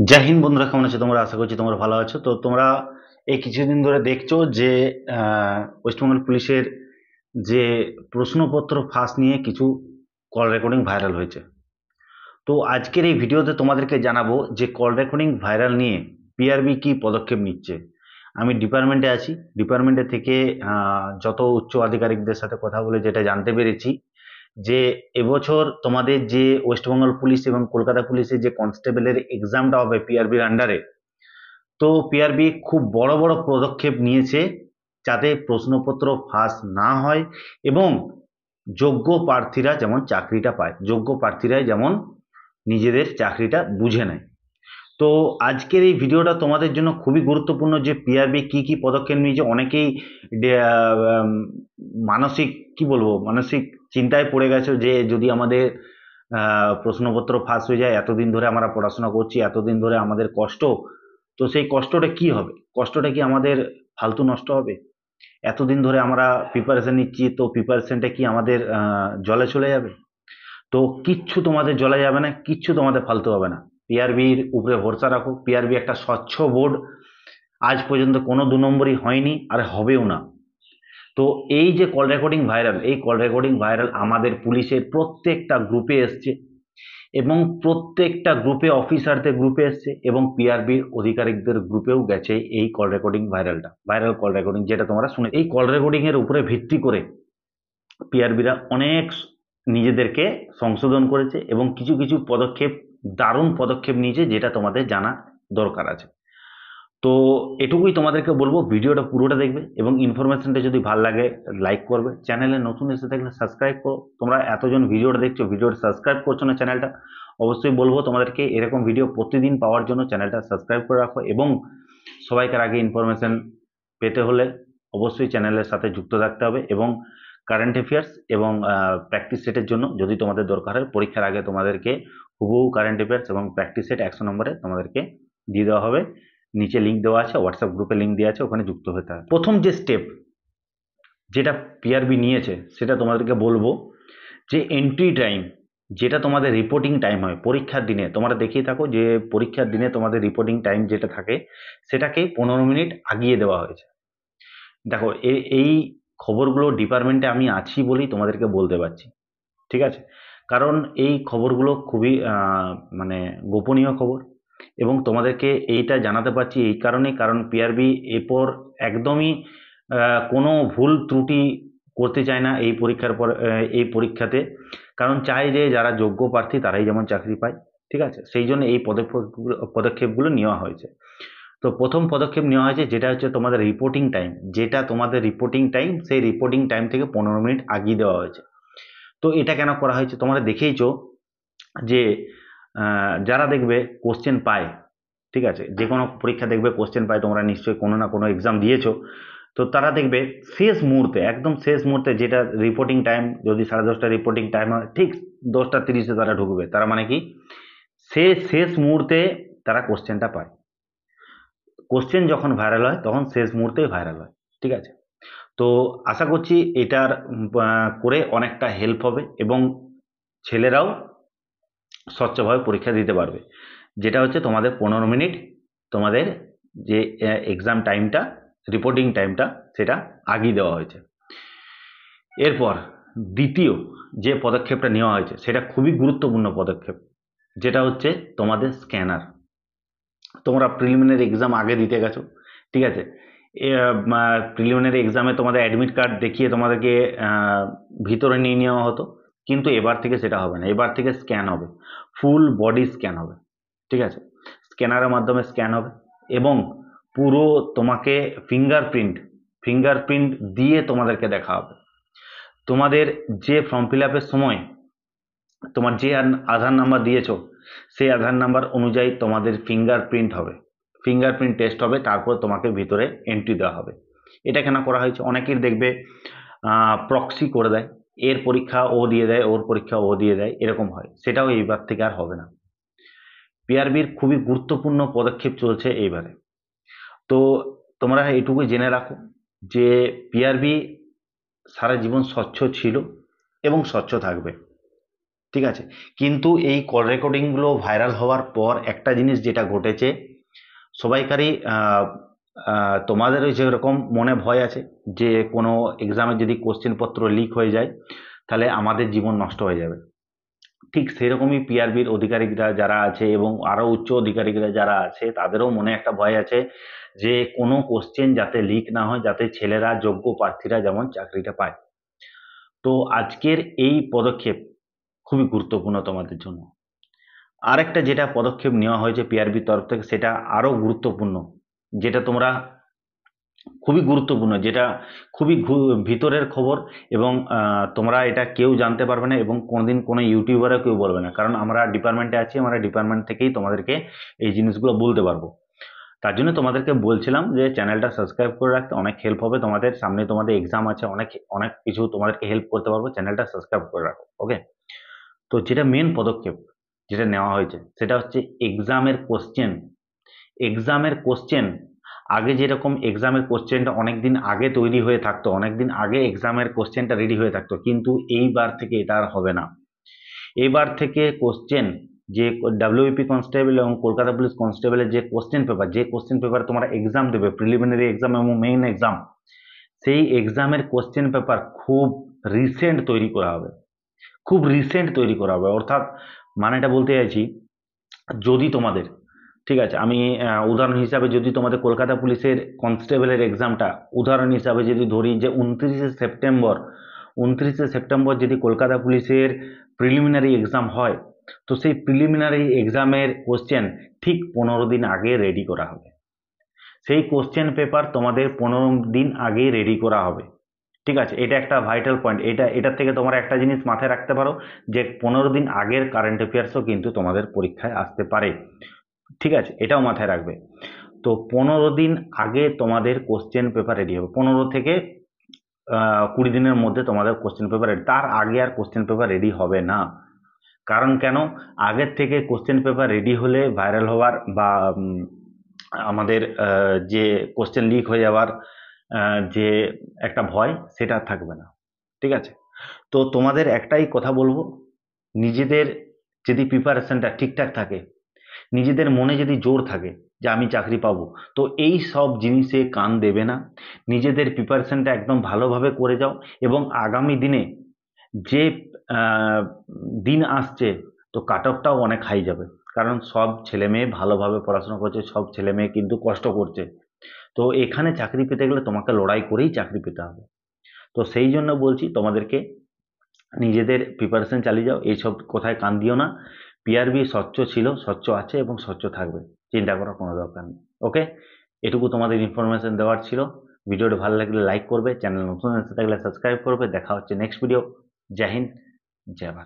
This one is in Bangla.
জয় হিন্দ বন্ধুরা, কেমন আছো তোমরা? আশা করছি তোমরা ভালো আছো। তো তোমরা এই কিছুদিন ধরে দেখছো যে ওয়েস্টবেঙ্গল পুলিশের যে প্রশ্নপত্র ফাঁস নিয়ে কিছু কল রেকর্ডিং ভাইরাল হয়েছে। তো আজকের এই ভিডিওতে তোমাদেরকে জানাবো যে কল রেকর্ডিং ভাইরাল নিয়ে পিআরবি কি পদক্ষেপ নিচ্ছে। আমি ডিপার্টমেন্টে আছি, ডিপার্টমেন্টে থেকে যত উচ্চ আধিকারিকদের সাথে কথা বলে যেটা জানতে পেরেছি যে এবছর তোমাদের যে ওয়েস্টবেঙ্গল পুলিশ এবং কলকাতা পুলিশের যে কনস্টেবলের এক্সামটা হবে পিআরবির আন্ডারে, তো পিআরবি খুব বড় বড় পদক্ষেপ নিয়েছে যাতে প্রশ্নপত্র ফাঁস না হয় এবং যোগ্য প্রার্থীরা যেমন চাকরিটা পায়, যোগ্য প্রার্থীরাই যেমন নিজেদের চাকরিটা বুঝে নেয়। তো আজকের এই ভিডিওটা তোমাদের জন্য খুবই গুরুত্বপূর্ণ যে পিআরবি কি কি পদক্ষেপ নিয়েছে। অনেকেই মানসিক কি বলবো মানসিক চিন্তায় পড়ে গেছে যে যদি আমাদের প্রশ্নপত্র ফাঁস হয়ে যায়, এতদিন ধরে আমরা পড়াশোনা করছি, এতদিন ধরে আমাদের কষ্ট, তো সেই কষ্টটা কি হবে? কষ্টটা কি আমাদের ফালতু নষ্ট হবে? এতদিন ধরে আমরা প্রিপারেশন নিচ্ছি, তো প্রিপারেশনটা কি আমাদের জলে চলে যাবে? তো কিচ্ছু তোমাদের জলে যাবে না, কিচ্ছু তোমাদের ফালতু হবে না। পিআরবির উপরে ভরসা রাখো। পিআরবি একটা স্বচ্ছ বোর্ড, আজ পর্যন্ত কোনো দু নম্বরই হয়নি আর হবেও না। তো এই যে কল রেকর্ডিং ভাইরাল, এই কল রেকর্ডিং ভাইরাল আমাদের পুলিশের প্রত্যেকটা গ্রুপে এসছে এবং প্রত্যেকটা গ্রুপে অফিসারদের গ্রুপে এসছে এবং পিআরবির আধিকারিকদের গ্রুপেও গেছে এই কল রেকর্ডিং ভাইরালটা, ভাইরাল কল রেকর্ডিং যেটা তোমরা শুনে। এই কল রেকর্ডিং এর উপরে ভিত্তি করে পিআরবিরা অনেক নিজেদেরকে সংশোধন করেছে এবং কিছু কিছু পদক্ষেপ, দারুণ পদক্ষেপ নিয়েছে যেটা তোমাদের জানা দরকার আছে। তো এটুকুই তোমাদেরকে বলবো, ভিডিওটা পুরোটা দেখবে এবং ইনফরমেশনটা যদি ভালো লাগে লাইক করবে। চ্যানেলে নতুন এসে থাকলে সাবস্ক্রাইব করো। তোমরা এতজন ভিডিওটা দেখছো, ভিডিওটা সাবস্ক্রাইব করছো না চ্যানেলটা, অবশ্যই বলবো তোমাদেরকে এরকম ভিডিও প্রতিদিন পাওয়ার জন্য চ্যানেলটা সাবস্ক্রাইব করে রাখো এবং সবাইকার আগে ইনফরমেশন পেতে হলে অবশ্যই চ্যানেলের সাথে যুক্ত থাকতে হবে। এবং কারেন্ট অ্যাফেয়ার্স এবং প্র্যাকটিস সেটের জন্য যদি তোমাদের দরকার হয়, পরীক্ষার আগে তোমাদেরকে হুবহু কারেন্ট অ্যাফেয়ার্স এবং প্র্যাকটিস সেট 100 নম্বরে তোমাদেরকে দিয়ে দেওয়া হবে। নিচে লিঙ্ক দেওয়া আছে, হোয়াটসঅ্যাপ গ্রুপে লিঙ্ক দেওয়া আছে, ওখানে যুক্ত হতে হবে। প্রথম যে স্টেপ যেটা পিআরবি নিয়েছে সেটা তোমাদেরকে বলবো যে এন্ট্রি টাইম, যেটা তোমাদের রিপোর্টিং টাইম হয় পরীক্ষার দিনে, তোমরা দেখিয়ে থাকো যে পরীক্ষার দিনে তোমাদের রিপোর্টিং টাইম যেটা থাকে সেটাকে 15 মিনিট আগিয়ে দেওয়া হয়েছে। দেখো এই খবরগুলো ডিপার্টমেন্টে আমি আছি বলেই তোমাদেরকে বলতে পারছি, ঠিক আছে? কারণ এই খবরগুলো খুবই মানে গোপনীয় খবর এবং তোমাদেরকে এইটা জানাতে পারছি এই কারণে, কারণ পিআরবি এরপর একদমই কোনো ভুল ত্রুটি করতে চায় না এই পরীক্ষার পর, এই পরীক্ষাতে। কারণ চাই যে যারা যোগ্য প্রার্থী তারাই যেমন চাকরি পায়, ঠিক আছে? সেই জন্য এই পদক্ষেপগুলো নেওয়া হয়েছে। তো প্রথম পদক্ষেপ নেওয়া হয়েছে যেটা হচ্ছে তোমাদের রিপোর্টিং টাইম, যেটা তোমাদের রিপোর্টিং টাইম সেই রিপোর্টিং টাইম থেকে 15 মিনিট আগিয়ে দেওয়া হয়েছে। তো এটা কেন করা হয়েছে তোমরা দেখেইছো যে যারা দেখবে কোশ্চেন পায়, ঠিক আছে, যে কোনো পরীক্ষা দেখবে কোশ্চেন পায়, তোমরা নিশ্চয়ই কোনো না কোনো এক্সাম দিয়েছো। তো তারা দেখবে শেষ মুহূর্তে, একদম শেষ মুহূর্তে, যেটা রিপোর্টিং টাইম যদি 10:30 রিপোর্টিং টাইম হয়, ঠিক 10:30 তারা ঢুকবে। তারা মানে কি, সে শেষ মুহূর্তে তারা কোশ্চেনটা পায়। কোশ্চেন যখন ভাইরাল হয় তখন শেষ মুহূর্তেই ভাইরাল হয়, ঠিক আছে? তো আশা করছি এটার করে অনেকটা হেল্প হবে এবং ছেলেরাও স্বচ্ছভাবে পরীক্ষা দিতে পারবে। যেটা হচ্ছে তোমাদের 15 মিনিট, তোমাদের যে এক্সাম টাইমটা, রিপোর্টিং টাইমটা, সেটা আগিয়ে দেওয়া হয়েছে। এরপর দ্বিতীয় যে পদক্ষেপটা নেওয়া হয়েছে সেটা খুবই গুরুত্বপূর্ণ পদক্ষেপ, যেটা হচ্ছে তোমাদের স্ক্যানার। তোমরা প্রিলিমিনারি এক্সাম আগে দিতে গেছো, ঠিক আছে? প্রিলিমিনারি এক্সামে তোমাদের অ্যাডমিট কার্ড দেখিয়ে তোমাদেরকে ভিতরে নিয়ে নেওয়া হতো, কিন্তু এবার থেকে সেটা হবে না। এবার থেকে স্ক্যান হবে, ফুল বডি স্ক্যান হবে, ঠিক আছে? স্ক্যানারের মাধ্যমে স্ক্যান হবে এবং পুরো তোমাকে ফিঙ্গারপ্রিন্ট দিয়ে তোমাদেরকে দেখা হবে। তোমাদের যে ফর্ম ফিল আপের সময় তোমার যে আধার নাম্বার দিয়েছো সেই আধার নাম্বার অনুযায়ী তোমাদের ফিঙ্গারপ্রিন্ট হবে, ফিঙ্গারপ্রিন্ট টেস্ট হবে, তারপর তোমাকে ভিতরে এন্ট্রি দেওয়া হবে। এটা কেন করা হয়েছে? অনেকের দেখবে প্রক্সি করে দেয়, এর পরীক্ষা ও দিয়ে দেয়, ওর পরীক্ষা ও দিয়ে দেয়, এরকম হয়। সেটাও এইবার থেকে আর হবে না। পিআরবির খুবই গুরুত্বপূর্ণ পদক্ষেপ চলছে এইবারে। তো তোমরা এইটুকু জেনে রাখো যে পিআরবি সারা জীবন স্বচ্ছ ছিল এবং স্বচ্ছ থাকবে। ঠিক আছে, কিন্তু এই কল রেকর্ডিংগুলো ভাইরাল হওয়ার পর একটা জিনিস যেটা ঘটেছে, সবাইকারই তোমাদেরও যেরকম মনে ভয় আছে যে কোনো এক্সামে যদি কোশ্চেন পত্র লিক হয়ে যায় তাহলে আমাদের জীবন নষ্ট হয়ে যাবে, ঠিক সেরকমই পিআরবির অধিকারীরা যারা আছে এবং আরো উচ্চ অধিকারীরা যারা আছে তাদেরও মনে একটা ভয় আছে যে কোনো কোশ্চেন যাতে লিক না হয়, যাতে ছেলেরা যোগ্য প্রার্থীরা যেমন চাকরিটা পায়। তো আজকের এই পদক্ষেপ খুবই গুরুত্বপূর্ণ তোমাদের জন্য। আরেকটা যেটা পদক্ষেপ নেওয়া হয়েছে পিআরবির তরফ থেকে সেটা আরো গুরুত্বপূর্ণ, যেটা তোমরা খুবই গুরুত্বপূর্ণ, যেটা খুবই ভিতরের খবর এবং তোমরা এটা কেউ জানতে পারবে না এবং কোনোদিন কোনো ইউটিউবারও কেউ বলবে না, কারণ আমরা ডিপার্টমেন্টে আছি, আমরা ডিপার্টমেন্ট থেকেই তোমাদেরকে এই জিনিসগুলো বলতে পারবো। তার জন্য তোমাদেরকে বলছিলাম যে চ্যানেলটা সাবস্ক্রাইব করে রাখতে, অনেক হেল্প হবে তোমাদের, সামনে তোমাদের এক্সাম আছে, অনেক অনেক কিছু তোমাদেরকে হেল্প করতে পারবো, চ্যানেলটা সাবস্ক্রাইব করে রাখো। ওকে, তো যেটা মেন পদক্ষেপ যেটা নেওয়া হয়েছে সেটা হচ্ছে এক্সামের কোশ্চেন। আগে যেরকম এক্সামের কোশ্চেনটা অনেকদিন আগে তৈরি হয়ে থাকতো, অনেকদিন আগে এক্সামের কোশ্চেনটা রেডি হয়ে থাকতো, কিন্তু এইবার থেকে এটা আর হবে না। এবার থেকে কোশ্চেন যে ডাব্লিউপি কনস্টেবল এবং কলকাতা পুলিশ কনস্টেবলের যে কোশ্চেন পেপার তোমরা এক্সাম দেবে, প্রিলিমিনারি এক্সাম এবং মেইন এক্সাম, সেই এক্সামের কোশ্চেন পেপার খুব রিসেন্ট তৈরি করা হবে, খুব রিসেন্ট তৈরি করা হবে। অর্থাৎ মানেটা বলতে চাইছি, যদি তোমাদের, ঠিক আছে, আমি উদাহরণ হিসাবে যদি তোমাদের কলকাতা পুলিশের কনস্টেবলের এক্সামটা উদাহরণ হিসাবে যদি ধরি যে 29শে সেপ্টেম্বর যদি কলকাতা পুলিশের প্রিলিমিনারি এক্সাম হয়, তো সেই প্রিলিমিনারি এক্সামের কোশ্চেন ঠিক 15 দিন আগে রেডি করা হবে। সেই কোশ্চেন পেপার তোমাদের 15 দিন আগে রেডি করা হবে। ঠিক আছে, এটা একটা ভাইটাল পয়েন্ট। এটার থেকে তোমরা একটা জিনিস মাথায় রাখতে পারো যে 15 দিন আগের কারেন্ট অ্যাফেয়ার্সও কিন্তু তোমাদের পরীক্ষায় আসতে পারে। ঠিক আছে, এটাও মাথায় রাখবে। তো 15 দিন আগে তোমাদের কোশ্চেন পেপার রেডি হবে, 15 থেকে 20 দিনের মধ্যে তোমাদের কোশ্চেন পেপার রেডি, তার আগে আর কোশ্চেন পেপার রেডি হবে না। কারণ কেন, আগের থেকে কোশ্চেন পেপার রেডি হলে ভাইরাল হওয়ার বা আমাদের যে কোশ্চেন লিক হয়ে যাওয়ার যে একটা ভয়, সেটা থাকবে না। ঠিক আছে, তো তোমাদের একটাই কথা বলবো, নিজেদের যদি প্রিপারেশনটা ঠিকঠাক থাকে, নিজেদের মনে যদি জোর থাকে যে আমি চাকরি পাবো, তো এই সব জিনিসে কান দেবে না, নিজেদের প্রিপারেশনটা একদম ভালোভাবে করে যাও। এবং আগামী দিনে যে দিন আসছে, তো কাট অফটাও অনেক হাই যাবে, কারণ সব ছেলে মেয়ে ভালোভাবে পড়াশোনা করছে, সব ছেলে মেয়ে কিন্তু কষ্ট করছে। তো এখানে চাকরি পেতে গেলে তোমাকে লড়াই করেই চাকরি পেতে হবে। তো সেই জন্য বলছি তোমাদেরকে নিজেদের প্রিপারেশন চালিয়ে যাও, এইসব কোথায় কান দিও না। পিআরবি স্বচ্ছ ছিল, স্বচ্ছ আছে এবং স্বচ্ছ থাকবে, চিন্তা করার কোনো দরকার নেই। ওকে, এটুকু তোমাদের ইনফরমেশন দেওয়ার ছিল। ভিডিওটা ভালো লাগলে লাইক করবে, চ্যানেল নতুন এসে থাকলে সাবস্ক্রাইব করবে। দেখা হচ্ছে নেক্সট ভিডিও। জয় হিন্দ, জয় ভারত।